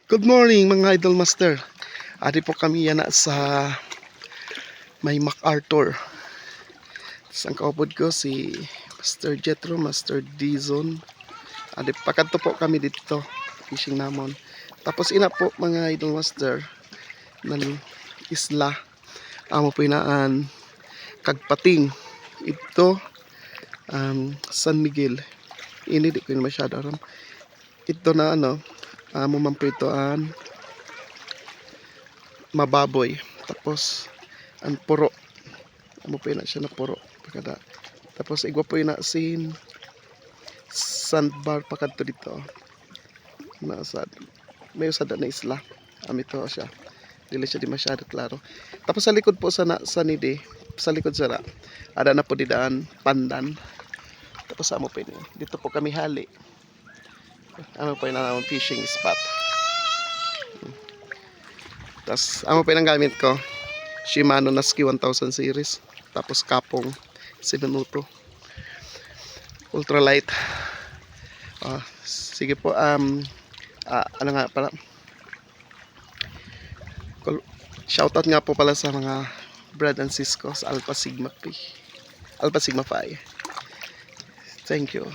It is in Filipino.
Good morning mga Idol Master. Adi po kami yan sa may MacArthur. Ang kaupod ko si Master Jetro, Master Dizon. Adi pakanto po kami dito. Fishing namon. Tapos ina po mga Idol Master ng isla. Amo po inaan Kagpating. Ito San Miguel. Ini di ko masyado aram. Ito na amo man po ito mababoy. Tapos ang puro amo po na siya na puro pagkada. Tapos igwa po na sin sandbar pakadto dito na sad may usad na isla amito siya dili siya di masyado klaro. Tapos sa likod po sa nidi sa likod sa ada na po didaan pandan. Tapos amo po ini dito po kami hali amo po na fishing spot. Tapos amo po yung gamit ko Shimano Naski 1000 series. Tapos kapong 7 Uto ultralight. Sige po ano nga pala, shoutout nga po pala sa mga Brad and Cisco sa Alpha Sigma Phi. Thank you.